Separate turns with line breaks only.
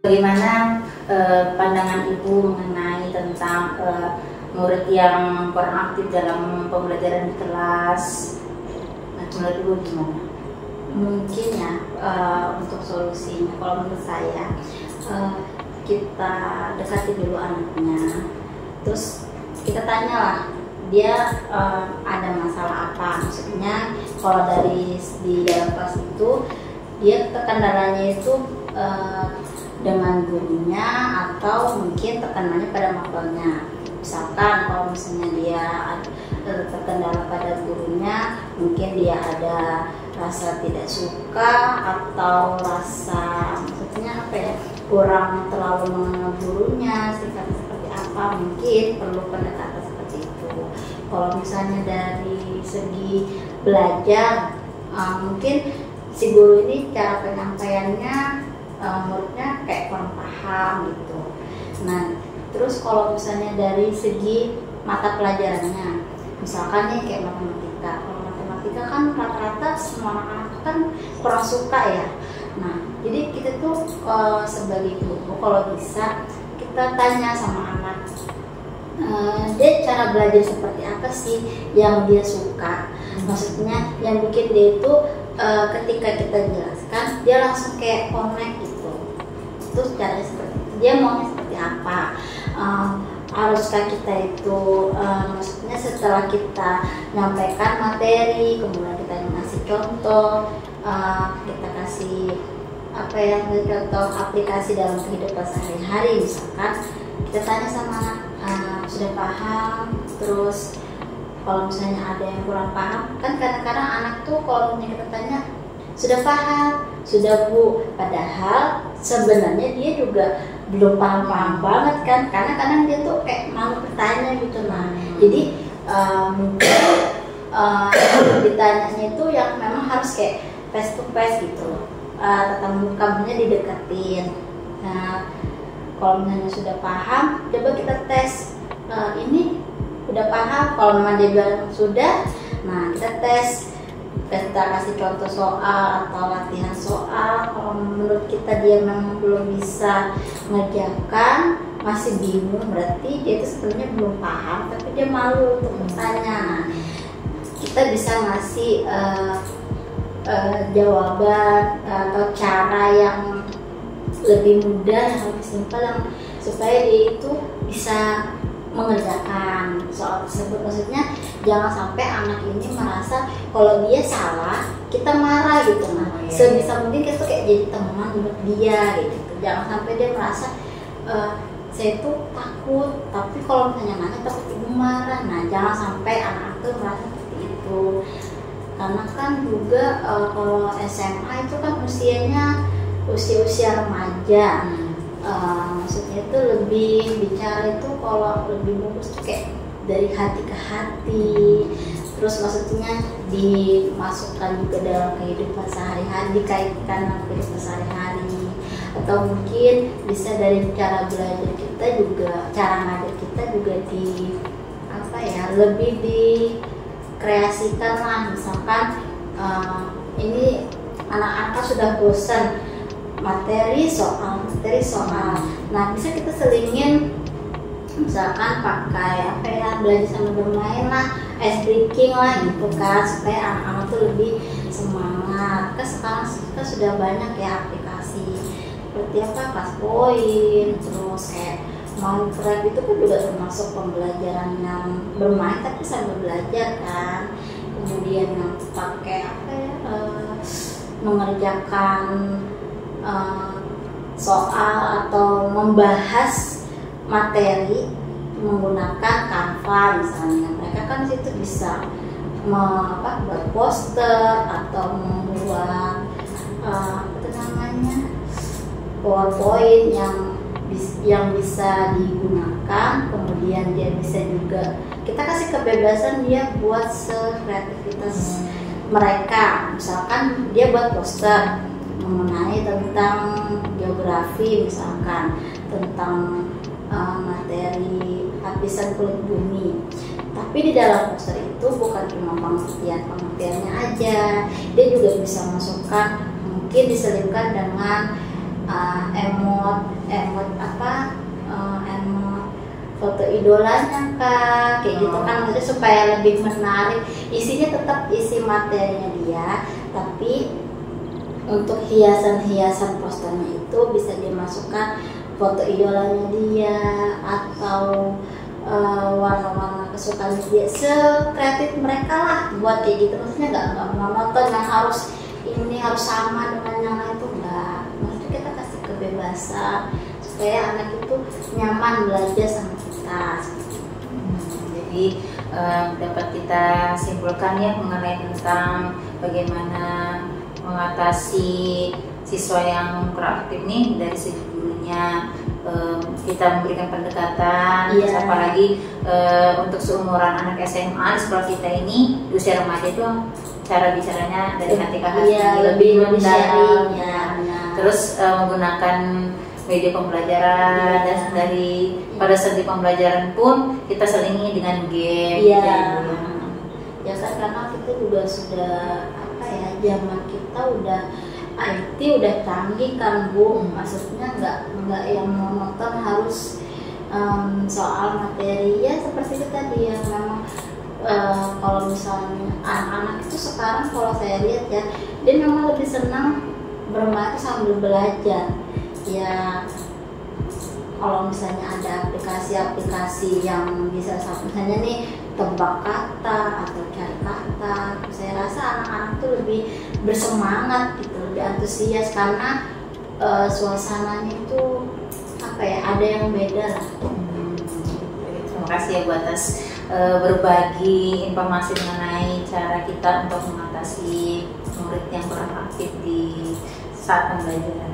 Bagaimana pandangan Ibu mengenai tentang murid yang kurang aktif dalam pembelajaran di kelas? Nah, menurut Ibu gimana?
Mungkin ya untuk solusinya, kalau menurut saya kita dekati dulu anaknya, terus kita tanyalah dia ada masalah apa. Maksudnya kalau di dalam kelas itu dia kendalanya itu dengan gurunya atau mungkin tekanannya pada makelnya. Misalkan kalau misalnya dia terkendala pada gurunya, mungkin dia ada rasa tidak suka atau rasa maksudnya apa ya, kurang terlalu mengenal gurunya, sifatnya seperti apa, mungkin perlu pendekatan seperti itu. Kalau misalnya dari segi belajar, mungkin si guru ini cara penyampaiannya muridnya kayak kurang paham gitu. Nah, terus kalau misalnya dari segi mata pelajarannya, misalkan nih kayak matematika. Kalau matematika kan rata-rata semua anak-anak kan kurang suka ya. Nah, jadi kita tuh sebagai guru kalau bisa kita tanya sama anak, dia cara belajar seperti apa sih yang dia suka. Maksudnya yang bikin dia itu ketika kita jelaskan dia langsung kayak connect gitu. Itu caranya seperti itu, dia maunya seperti apa. Haruskah kita itu maksudnya setelah kita nyampaikan materi kemudian kita ngasih contoh, kita kasih apa yang contoh aplikasi dalam kehidupan sehari-hari. Misalkan kita tanya sama anak, sudah paham? Terus kalau misalnya ada yang kurang paham, kan kadang-kadang anak tuh kalau misalnya kita tanya sudah paham, sudah Bu, padahal sebenarnya dia juga belum paham-paham banget kan, karena kadang dia tuh kayak malu bertanya gitu. Nah, jadi mungkin ditanyanya itu yang memang harus kayak face to face gitu, tatap mukanya dideketin. Nah, kalau misalnya sudah paham, coba kita tes, ini udah paham. Kalau memang dia bilang sudah, nah kita tes, kita kasih contoh soal atau latihan soal. Kalau menurut kita dia memang belum bisa mengerjakan, masih bingung, berarti dia itu sebenarnya belum paham tapi dia malu untuk bertanya. Nah, kita bisa ngasih jawaban atau cara yang lebih mudah, yang lebih simpel, yang supaya dia itu bisa mengerjakan soal tersebut. Maksudnya jangan sampai anak ini merasa kalau dia salah kita marah gitu. Nah, sebisa mungkin kita kayak jadi teman buat dia gitu. Jangan sampai dia merasa saya tuh takut, tapi kalau misalnya nanya takut ibu marah. Nah, jangan sampai anak itu merasa seperti itu, karena kan juga kalau SMA itu kan usianya usia remaja. Maksudnya itu lebih bicara itu kalau lebih bagus tuh kayak dari hati ke hati. Terus maksudnya dimasukkan juga dalam kehidupan sehari-hari, dikaitkan dengan kehidupan sehari-hari. Atau mungkin bisa dari cara belajar kita juga, cara ngajar kita juga di apa ya, lebih dikreasikan lah. Misalkan ini anak-anak sudah bosan materi soal. Nah, bisa kita selingin, misalkan pakai apa ya, belajar sambil bermain lah, ice breaking lah gitu kan, supaya anak-anak tuh lebih semangat. Kan sekarang kita sudah banyak ya aplikasi seperti apa, Classpoint, terus kayak Minecraft, itu kan juga termasuk pembelajaran yang bermain tapi sambil belajar kan. Kemudian yang pakai apa ya, mengerjakan soal atau membahas materi menggunakan Canva misalnya. Mereka kan situ bisa buat poster atau membuat PowerPoint yang bisa digunakan. Kemudian dia bisa juga kita kasih kebebasan dia buat sekreativitas mereka. Misalkan dia buat poster mengenai tentang geografi, misalkan tentang materi lapisan kulit bumi. Tapi di dalam poster itu bukan cuma pengertiannya aja, dia juga bisa masukkan, mungkin diselipkan dengan emot apa, emot foto idolanya kak, kayak gitu kan, maksudnya supaya lebih menarik. Isinya tetap isi materinya dia, tapi untuk hiasan-hiasan posternya itu bisa dimasukkan foto idolanya dia atau warna-warna kesukaan dia, sekreatif mereka lah buat kayak gitu. Maksudnya nggak monoton yang harus ini harus sama dengan yang lain, itu enggak. Maksudnya kita kasih kebebasan supaya anak itu nyaman belajar sama kita.
Jadi dapat kita simpulkan ya mengenai tentang bagaimana mengatasi siswa yang kurang aktif nih dari segi gurunya. Kita memberikan pendekatan, apalagi untuk seumuran anak SMA di sekolah kita ini di usia remaja itu cara bicaranya dari hati ke hati, lebih mendalam, terus menggunakan media pembelajaran, dan dari pada saat di pembelajaran pun kita selingi dengan game.
Ya kan, karena kita juga sudah apa ya, zaman kita udah IT udah canggih kan Bu, maksudnya nggak yang monoton harus soal materi ya seperti itu tadi ya. Memang kalau misalnya anak-anak itu sekarang kalau saya lihat ya, dia memang lebih senang bermain sambil belajar ya. Kalau misalnya ada aplikasi-aplikasi yang bisa, misalnya nih tebak kata atau cari kata, saya rasa anak-anak tuh lebih bersemangat gitu, lebih antusias karena suasananya itu apa ya, ada yang beda lah.
Terima kasih ya Bu atas berbagi informasi mengenai cara kita untuk mengatasi murid yang kurang aktif di saat pembelajaran.